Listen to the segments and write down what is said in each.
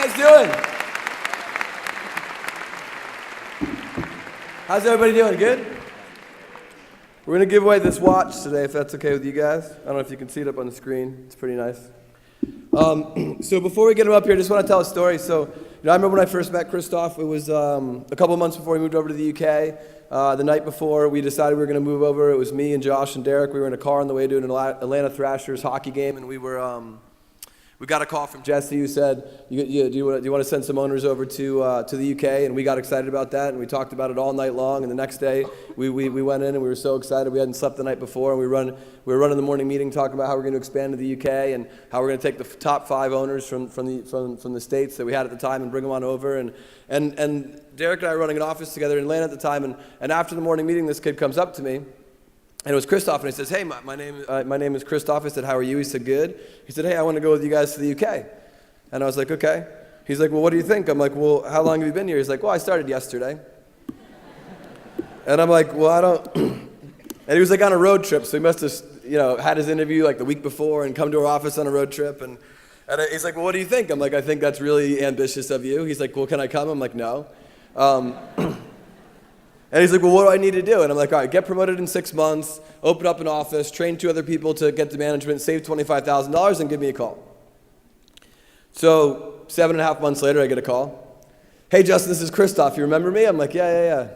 guys doing? How's everybody doing? Good? We're going to give away this watch today, if that's okay with you guys. I don't know if you can see it up on the screen. It's pretty nice. So before we get him up here, I just want to tell a story. So, I remember when I first met Christoph. It was a couple months before we moved over to the UK. The night before we decided we were going to move over, it was me and Josh and Derek. We were in a car on the way to an Atlanta Thrashers hockey game, and we got a call from Jesse who said, do you want to send some owners over to the UK? And we got excited about that, and we talked about it all night long. And the next day, we went in, and we were so excited. We hadn't slept the night before, and we were running the morning meeting talking about how we're going to expand to the UK and how we're going to take the top 5 owners from the states that we had at the time and bring them on over. And Derek and I were running an office together in Atlanta at the time. And after the morning meeting, this kid comes up to me. And it was Christoph, and he says, "Hey, my name is Christoph." I said, "How are you?" He said, "Good." He said, "Hey, I want to go with you guys to the UK." And I was like, "Okay." He's like, "Well, what do you think?" I'm like, "Well, how long have you been here?" He's like, "Well, I started yesterday." And I'm like, "Well, I don't." And he was like on a road trip, so he must have, had his interview like the week before and come to our office on a road trip. And he's like, "Well, what do you think?" I'm like, "I think that's really ambitious of you." He's like, "Well, can I come?" I'm like, "No." And he's like, "Well, what do I need to do?" And I'm like, "All right, get promoted in 6 months, open up an office, train 2 other people to get to management, save $25,000, and give me a call." So 7.5 months later, I get a call. "Hey, Justin, this is Christoph. You remember me?" I'm like, yeah.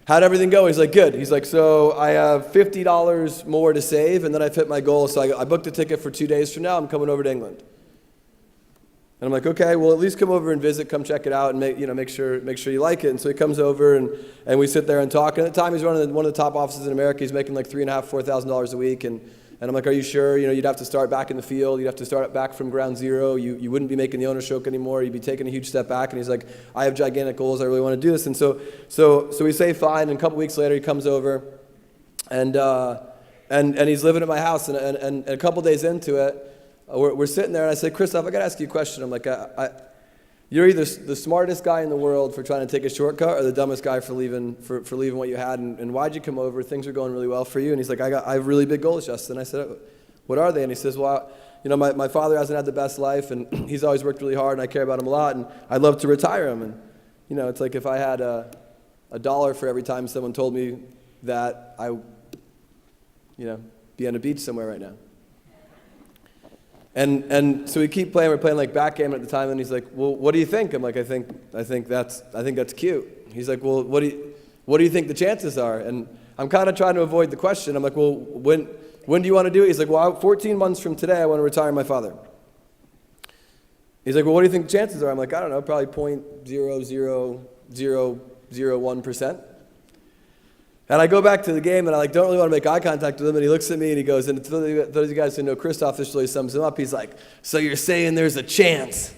"How'd everything go?" He's like, "Good." He's like, "So I have $50 more to save, and then I've hit my goal. So I booked a ticket for 2 days from now. I'm coming over to England." And I'm like, "Okay, well, at least come over and visit, come check it out, and make sure you like it." And so he comes over, and we sit there and talk. And at the time, he's running one of the top offices in America. He's making like $3,500, $4,000 a week. And I'm like, "Are you sure? You'd have to start back in the field. You'd have to start back from ground zero. You wouldn't be making the owner stroke anymore. You'd be taking a huge step back." And he's like, "I have gigantic goals. I really want to do this." And so we say fine. And a couple weeks later, he comes over, and he's living at my house. And a couple days into it, we're sitting there, and I said, "Christoph, I got to ask you a question." I'm like, "You're either the smartest guy in the world for trying to take a shortcut or the dumbest guy for leaving what you had, and why'd you come over? Things are going really well for you." And he's like, I have really big goals, Justin." I said, "What are they?" And he says, "Well, my father hasn't had the best life, and he's always worked really hard, and I care about him a lot, and I'd love to retire him. And, it's like if I had a dollar for every time someone told me that be on a beach somewhere right now." And so we keep playing. We're playing like backgammon at the time, and he's like, "Well, what do you think?" I'm like, I think that's cute." He's like, "Well, what do you think the chances are?" And I'm kind of trying to avoid the question. I'm like, "Well, when do you want to do it?" He's like, "Well, 14 months from today, I want to retire my father." He's like, "Well, what do you think the chances are?" I'm like, "I don't know, probably 0.00001%. And I go back to the game, and I don't really want to make eye contact with him, and he looks at me, and he goes, and to those of you guys who know Kristoff, this really sums him up. He's like, "So you're saying there's a chance?"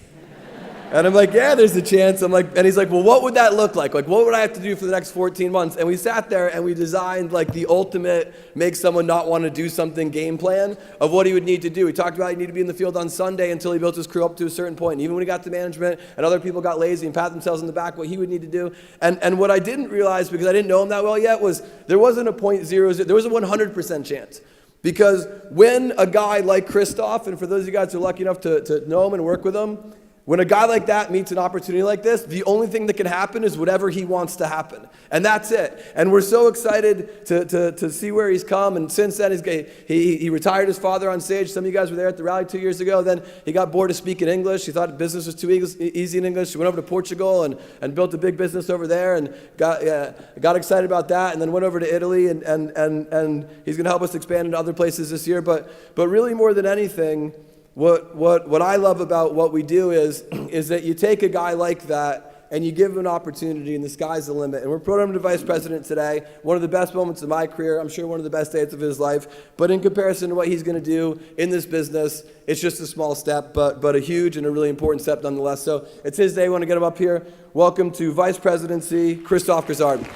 And I'm like, "Yeah, there's a chance." I'm like, and he's like, "Well, what would that look like? Like, what would I have to do for the next 14 months? And we sat there, and we designed like the ultimate make someone not want to do something game plan of what he would need to do. He talked about he needed to be in the field on Sunday until he built his crew up to a certain point. And even when he got to management and other people got lazy and pat themselves in the back, what he would need to do. And what I didn't realize, because I didn't know him that well yet, was there wasn't a 0.00, there was a 100% chance. Because when a guy like Kristoff, and for those of you guys who are lucky enough to know him and work with him, when a guy like that meets an opportunity like this, the only thing that can happen is whatever he wants to happen. And that's it. And we're so excited to see where he's come. And since then, he retired his father on stage. Some of you guys were there at the rally 2 years ago. Then he got bored of speaking English. He thought business was too easy in English. He went over to Portugal and built a big business over there and got excited about that. And then went over to Italy. And he's going to help us expand into other places this year. But really more than anything, what I love about what we do is that you take a guy like that and you give him an opportunity, and the sky's the limit. And we're promoting him to vice president today. One of the best moments of my career. I'm sure one of the best days of his life. But in comparison to what he's going to do in this business, it's just a small step, but a huge and a really important step nonetheless. So it's his day. I want to get him up here. Welcome to Vice Presidency, Christoph Grizzard.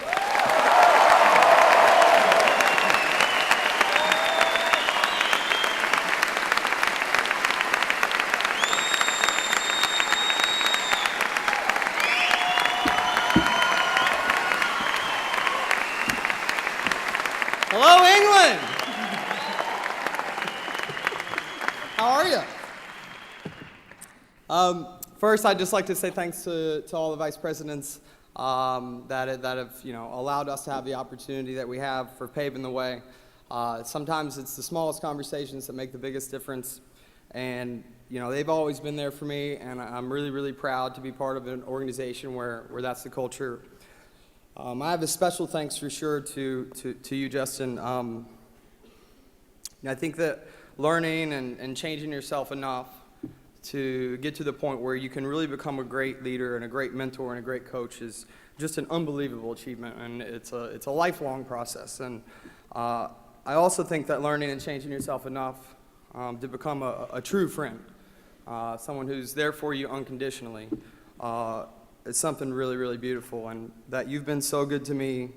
Hello, England. How are you? First, I'd just like to say thanks to all the vice presidents that have allowed us to have the opportunity that we have for paving the way. Sometimes it's the smallest conversations that make the biggest difference, and they've always been there for me, and I'm really, really proud to be part of an organization where that's the culture. I have a special thanks for sure to you, Justin. I think that learning and changing yourself enough to get to the point where you can really become a great leader and a great mentor and a great coach is just an unbelievable achievement, and it's a lifelong process. And I also think that learning and changing yourself enough to become a true friend, someone who's there for you unconditionally, it's something really, really beautiful. And that you've been so good to me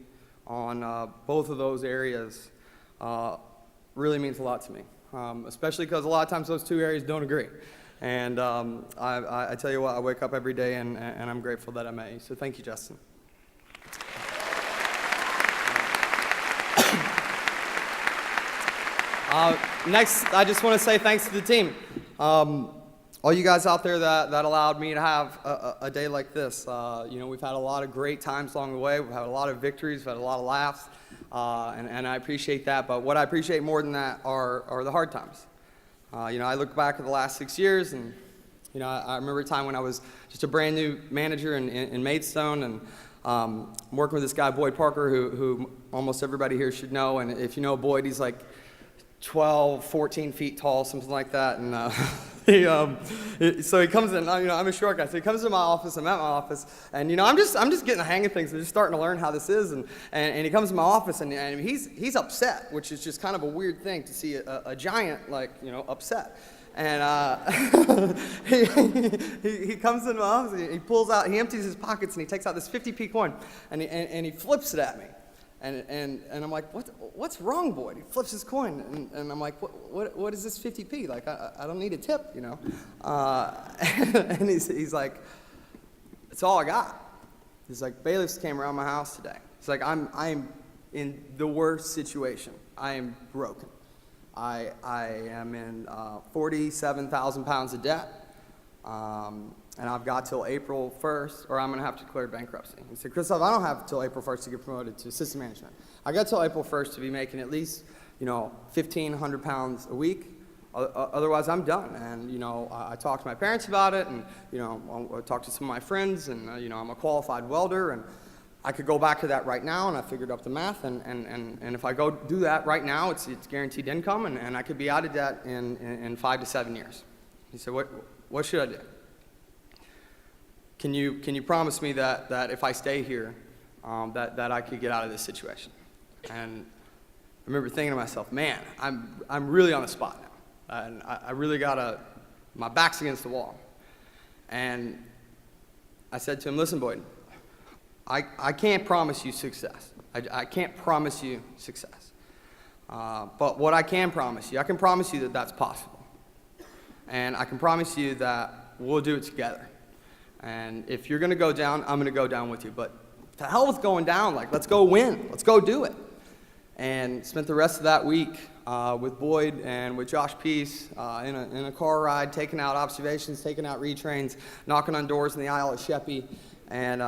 on both of those areas really means a lot to me, especially because a lot of times those two areas don't agree. And I tell you what, I wake up every day and I'm grateful that I met you. So thank you, Justin. Next, I just want to say thanks to the team. All you guys out there that allowed me to have a day like this. We've had a lot of great times along the way. We've had a lot of victories. We've had a lot of laughs. And I appreciate that. But what I appreciate more than that are the hard times. I look back at the last 6 years, and I remember a time when I was just a brand new manager in Maidstone, and I'm working with this guy Boyd Parker, who almost everybody here should know. And if you know Boyd, he's like 12, 14 feet tall, something like that. And so he comes in. I'm a short guy, so he comes into my office. I'm at my office, and I'm just getting the hang of things. I'm just starting to learn how this is. And he comes to my office, and he's upset, which is just kind of a weird thing to see a giant upset. And he comes into my office, and he pulls out, he empties his pockets, and he takes out this 50p coin, and he flips it at me. And I'm like, what's wrong, Boyd? He flips his coin, and I'm like, what is this 50p? Like, I don't need a tip, And he's like, it's all I got. He's like, bailiffs came around my house today. It's like, I'm in the worst situation. I am broken. I am in 47,000 pounds of debt. And I've got till April 1st, or I'm going to have to declare bankruptcy. He said, Christoph, I don't have till April 1st to get promoted to assistant management. I got till April 1st to be making at least, 1,500 pounds a week. Otherwise, I'm done. And, I talked to my parents about it, and, I talked to some of my friends, and, I'm a qualified welder, and I could go back to that right now, and I figured up the math, and if I go do that right now, it's guaranteed income, and I could be out of debt in 5 to 7 years. He said, what should I do? Can you promise me that if I stay here, that I could get out of this situation? And I remember thinking to myself, man, I'm really on the spot now, and I really my back's against the wall. And I said to him, listen, Boyd, I can't promise you success. I can't promise you success. But what I can promise you, I can promise you that that's possible. And I can promise you that we'll do it together. And if you're going to go down, I'm going to go down with you. But to hell with going down. Let's go win. Let's go do it. And spent the rest of that week with Boyd and with Josh Peace in a car ride, taking out observations, taking out retrains, knocking on doors in the Isle of Sheppey. And,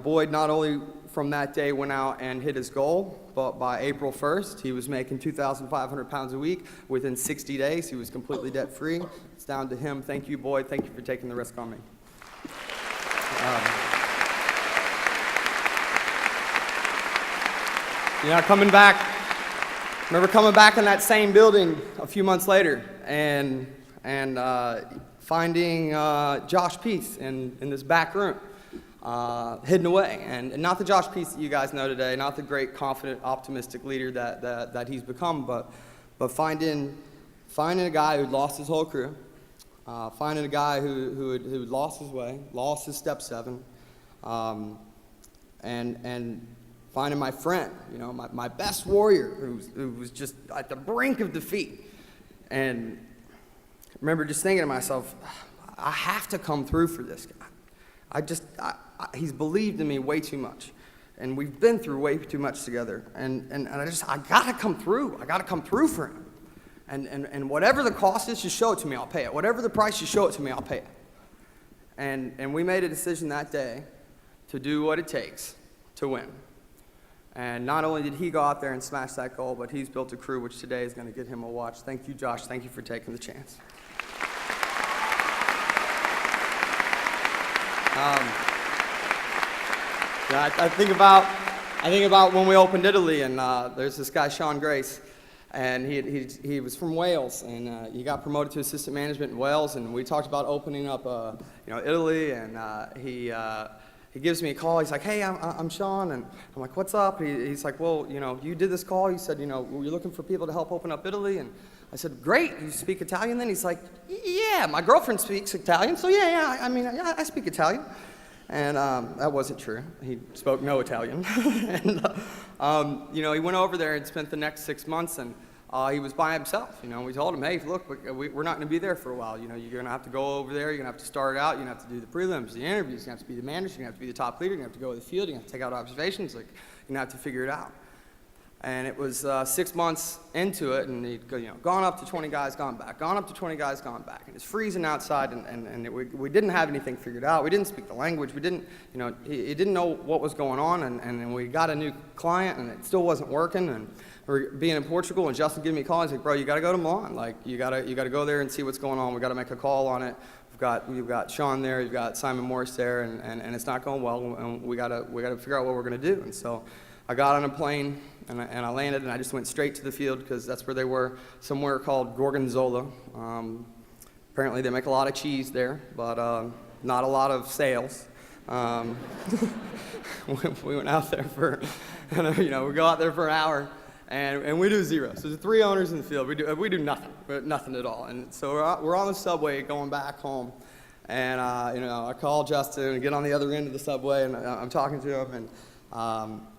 Boyd not only from that day went out and hit his goal, but by April 1st, he was making 2,500 pounds a week. Within 60 days, he was completely debt-free. It's down to him. Thank you, Boyd. Thank you for taking the risk on me. Coming back, remember coming back in that same building a few months later and finding Josh Peace in this back room, hidden away. And not the Josh Peace that you guys know today, not the great, confident, optimistic leader that he's become, but finding a guy who'd lost his whole crew, finding a guy who had lost his way, lost his step seven, and finding my friend, my best warrior who was just at the brink of defeat. And I remember just thinking to myself, I have to come through for this guy. He's believed in me way too much. And we've been through way too much together. And I gotta come through. I gotta come through for him. And whatever the cost is, just show it to me, I'll pay it. Whatever the price, you show it to me, I'll pay it. And we made a decision that day to do what it takes to win. And not only did he go out there and smash that goal, but he's built a crew which today is going to get him a watch. Thank you, Josh. Thank you for taking the chance. Yeah, I think about when we opened Italy, and there's this guy, Sean Grace, and he was from Wales, and he got promoted to assistant management in Wales, and we talked about opening up Italy, and he gives me a call. He's like, hey, I'm Sean, and I'm like, what's up? He's like, well, you did this call. You said, you're looking for people to help open up Italy, and I said, great. You speak Italian then? He's like, yeah, my girlfriend speaks Italian, so yeah, I speak Italian. And that wasn't true. He spoke no Italian. And, he went over there and spent the next 6 months, and he was by himself. We told him, hey, look, we're not going to be there for a while. You're going to have to go over there. You're going to have to start out. You're going to have to do the prelims, the interviews. You're going to have to be the manager. You're going to have to be the top leader. You're going to have to go to the field. You're going to have to take out observations. You're going to have to figure it out. And it was 6 months into it, and he'd gone up to 20 guys, gone back, gone up to 20 guys, gone back. And it's freezing outside, and we didn't have anything figured out. We didn't speak the language. We didn't, he didn't know what was going on, and we got a new client, and it still wasn't working. And we're being in Portugal, and Justin gave me a call. He's like, bro, you got to go to Milan. You got to go there and see what's going on. We got to make a call on it. We've got Sean there. You've got Simon Morris there, and it's not going well. And we got to figure out what we're going to do. And so I got on a plane, and I landed, and I just went straight to the field because that's where they were, somewhere called Gorgonzola. Apparently they make a lot of cheese there, but not a lot of sales. We went out there for, we go out there for an hour, and we do zero. So there's 3 owners in the field. We do nothing at all. And so we're on the subway going back home, and I call Justin and get on the other end of the subway, and I'm talking to him, and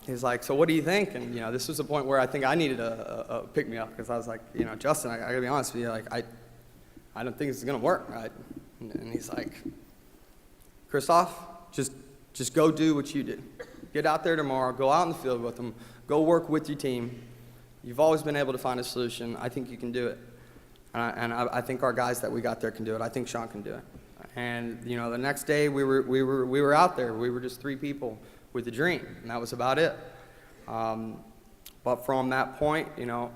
he's like, so what do you think? And this was the point where I think I needed a pick me up, because I was like, Justin, I gotta be honest with you, I don't think this is gonna work, right? And he's like, Kristoff, just go do what you do. Get out there tomorrow, go out in the field with them, go work with your team. You've always been able to find a solution. I think you can do it. And I think our guys that we got there can do it. I think Sean can do it. And the next day we were out there. We were just 3 people with a dream, and that was about it. But from that point,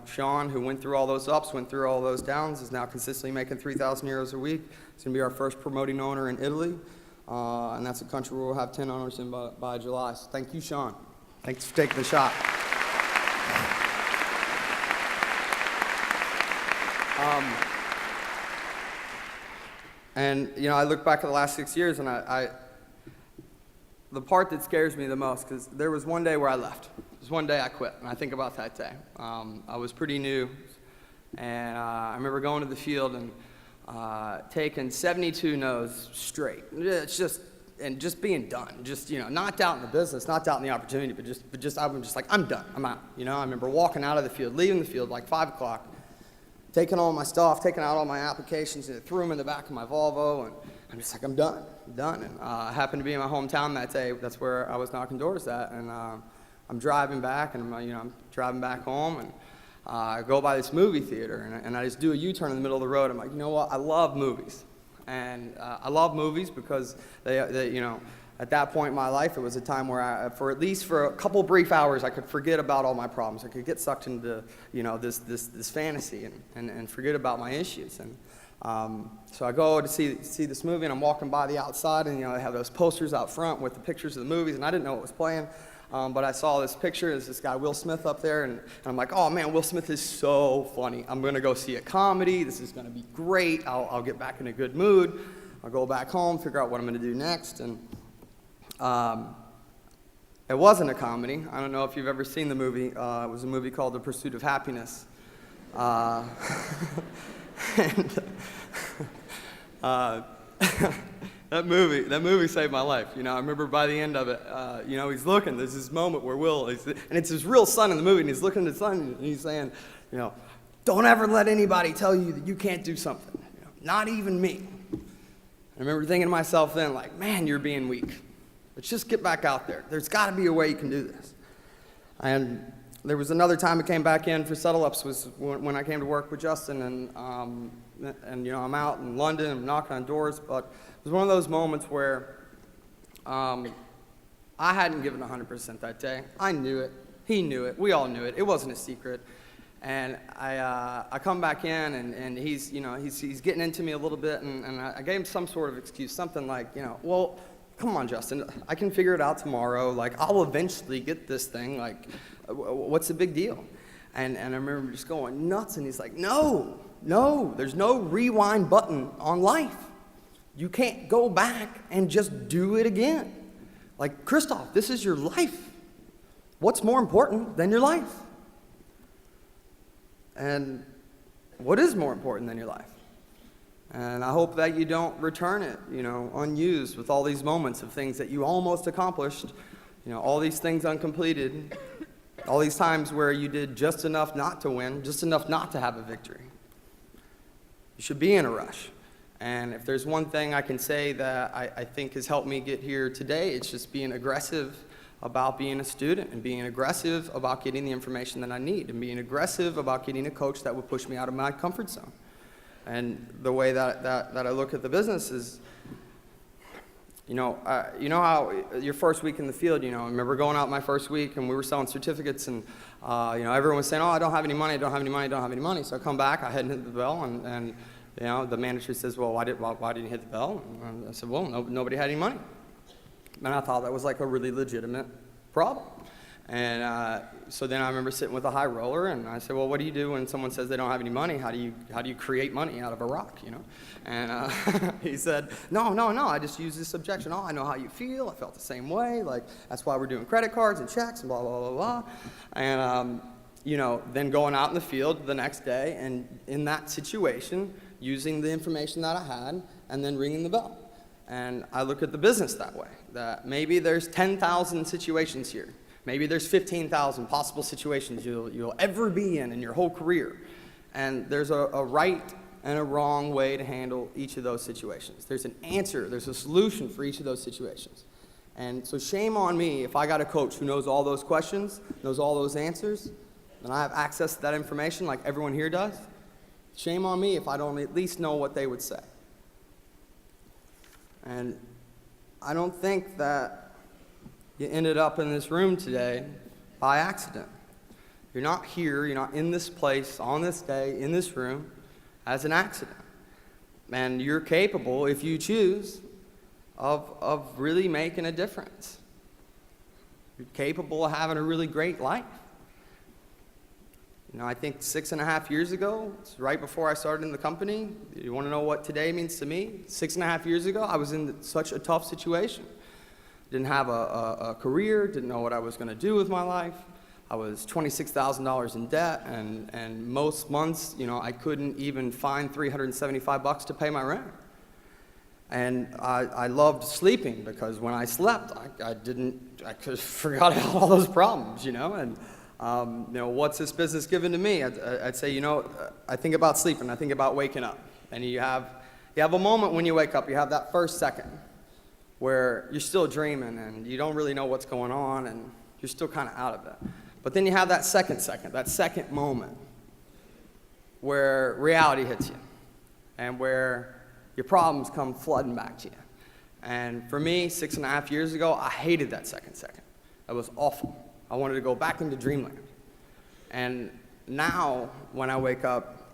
Sean, who went through all those ups, went through all those downs, is now consistently making 3,000 euros a week. He's going to be our first promoting owner in Italy, and that's a country where we'll have 10 owners in by July. So thank you, Sean. Thanks for taking the shot. And I look back at the last 6 years, and the part that scares me the most, because there was one day where I left. There was one day I quit, and I think about that day. I was pretty new, and I remember going to the field and taking 72 no's straight. It's just being done. Just not doubting the business, not doubting the opportunity, but just I'm just like, I'm done. I'm out. I remember walking out of the field, leaving the field like 5 o'clock, taking all my stuff, taking out all my applications, and threw them in the back of my Volvo, and I'm just like, I'm done. And I happened to be in my hometown that day. That's where I was knocking doors at, and I'm driving back, and I'm driving back home, and I go by this movie theater, and I just do a U-turn in the middle of the road. I'm like, you know what? I love movies, and I love movies because they at that point in my life, it was a time where for a couple brief hours, I could forget about all my problems. I could get sucked into this fantasy and forget about my issues. And so I go to see this movie, and I'm walking by the outside, and they have those posters out front with the pictures of the movies, and I didn't know what was playing. But I saw this picture. There's this guy, Will Smith, up there, and I'm like, oh man, Will Smith is so funny. I'm gonna go see a comedy. This is gonna be great. I'll get back in a good mood. I'll go back home, figure out what I'm gonna do next. And it wasn't a comedy. I don't know if you've ever seen the movie. It was a movie called The Pursuit of Happiness. That movie saved my life. I remember by the end of it, he's looking. There's this moment where and it's his real son in the movie, and he's looking at his son, and he's saying, don't ever let anybody tell you that you can't do something. Not even me. I remember thinking to myself then, like, man, you're being weak. Let's just get back out there. There's got to be a way you can do this. And there was another time I came back in for settle-ups was when I came to work with Justin, and and I'm out in London, I'm knocking on doors, but it was one of those moments where I hadn't given 100% that day. I knew it. He knew it. We all knew it. It wasn't a secret. And I come back in, and he's getting into me a little bit, and I gave him some sort of excuse, something like, well, come on, Justin, I can figure it out tomorrow. Like, I'll eventually get this thing. Like, what's the big deal? And I remember just going nuts, and he's like, no, there's no rewind button on life. You can't go back and just do it again. Like, Kristoff, this is your life. What's more important than your life? And what is more important than your life? And I hope that you don't return it, unused with all these moments of things that you almost accomplished, all these things uncompleted, all these times where you did just enough not to win, just enough not to have a victory. You should be in a rush. And if there's one thing I can say that I think has helped me get here today, it's just being aggressive about being a student and being aggressive about getting the information that I need and being aggressive about getting a coach that will push me out of my comfort zone. And the way that I look at the business is, how your first week in the field, I remember going out my first week and we were selling certificates and, everyone was saying, oh, I don't have any money, I don't have any money, I don't have any money. So I come back, I hadn't hit the bell and the manager says, well, why didn't you hit the bell? And I said, well, nobody had any money. And I thought that was like a really legitimate problem. And so then I remember sitting with a high roller, and I said, well, what do you do when someone says they don't have any money? How do you create money out of a rock, And he said, no, I just use this objection. Oh, I know how you feel. I felt the same way. Like, that's why we're doing credit cards and checks and blah, blah, blah, blah. And, then going out in the field the next day, and in that situation, using the information that I had, and then ringing the bell. And I look at the business that way, that maybe there's 10,000 situations here. Maybe there's 15,000 possible situations you'll ever be in your whole career. And there's a right and a wrong way to handle each of those situations. There's an answer, there's a solution for each of those situations. And so shame on me if I got a coach who knows all those questions, knows all those answers, and I have access to that information like everyone here does. Shame on me if I don't at least know what they would say. And I don't think that you ended up in this room today by accident. You're not here, you're not in this place, on this day, in this room, as an accident. And you're capable, if you choose, of really making a difference. You're capable of having a really great life. I think 6.5 years ago, it's right before I started in the company. You want to know what today means to me? 6.5 years ago, I was in such a tough situation. Didn't have a career, didn't know what I was going to do with my life. I was $26,000 in debt, and most months, I couldn't even find $375 to pay my rent. And I loved sleeping because when I slept, I could forgot about all those problems, and what's this business given to me? I'd say, I think about sleeping, I think about waking up. And you have a moment when you wake up, you have that first second where you're still dreaming and you don't really know what's going on and you're still kind of out of it. But then you have that second moment where reality hits you and where your problems come flooding back to you. And for me, 6.5 years ago, I hated that second. It was awful. I wanted to go back into dreamland. And now, when I wake up,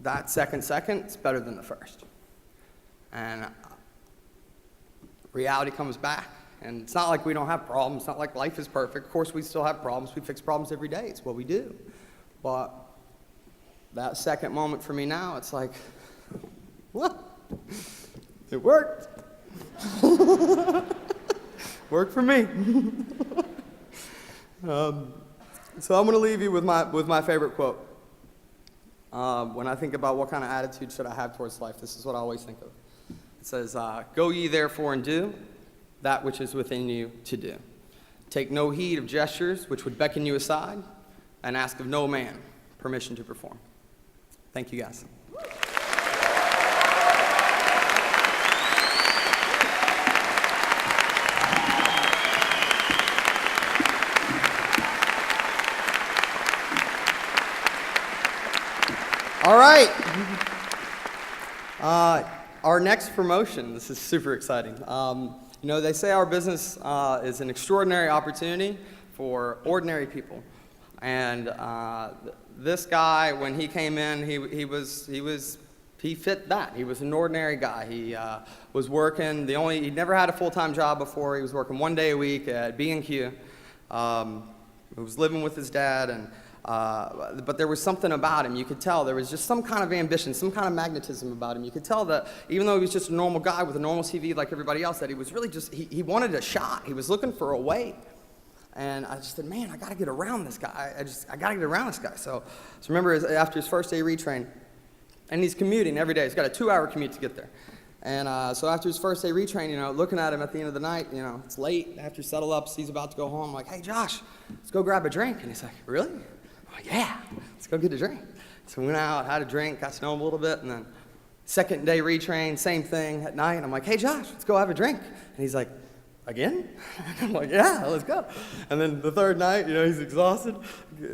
that second is better than the first. And reality comes back. And it's not like we don't have problems. It's not like life is perfect. Of course, we still have problems. We fix problems every day. It's what we do. But that second moment for me now, it's like, what? It worked. Worked for me. So I'm going to leave you with my favorite quote. When I think about what kind of attitude should I have towards life, this is what I always think of. It says, go ye therefore and do that which is within you to do. Take no heed of gestures which would beckon you aside, and ask of no man permission to perform. Thank you, guys. All right. Our next promotion, this is super exciting. You know, they say our business is an extraordinary opportunity for ordinary people. And this guy, when he came in, he fit that. He was an ordinary guy. He was working, he'd never had a full-time job before. He was working 1 day a week at B&Q. He was living with his dad, and but there was something about him. You could tell there was just some kind of ambition, some kind of magnetism about him. You could tell that even though he was just a normal guy with a normal CV like everybody else, that he was really just, he wanted a shot. He was looking for a way. And I just said, man, I got to get around this guy. I got to get around this guy. So remember, after his first day retrain, and he's commuting every day. He's got a 2-hour commute to get there. And so after his first day retrain, you know, looking at him at the end of the night, you know, it's late, after settle ups, he's about to go home. I'm like, hey, Josh, let's go grab a drink. And he's like, really? I'm like, yeah, let's go get a drink. So we went out, had a drink, got to know him a little bit, and then second day retrain, same thing at night. I'm like, hey, Josh, let's go have a drink. And he's like, again? I'm like, yeah, let's go. And then the third night, you know, he's exhausted.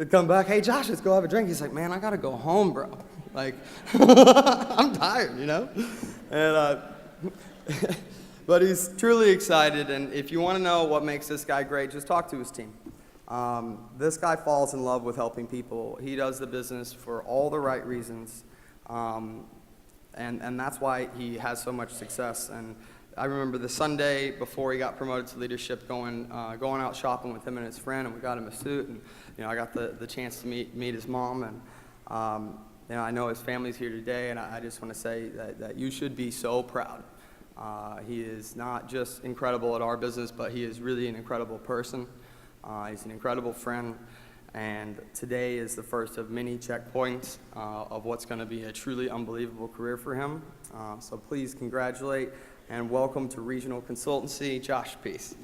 Come back, hey, Josh, let's go have a drink. He's like, man, I got to go home, bro. Like, I'm tired, you know? And, but he's truly excited, and if you want to know what makes this guy great, just talk to his team. This guy falls in love with helping people. He does the business for all the right reasons, and that's why he has so much success. And I remember the Sunday before he got promoted to leadership, going out shopping with him and his friend, and we got him a suit, and you know, I got the chance to meet his mom, and you know, I know his family's here today, and I just want to say that you should be so proud. He is not just incredible at our business, but he is really an incredible person. He's an incredible friend, and today is the first of many checkpoints of what's going to be a truly unbelievable career for him. So please congratulate and welcome to Regional Consultancy, Josh Peace.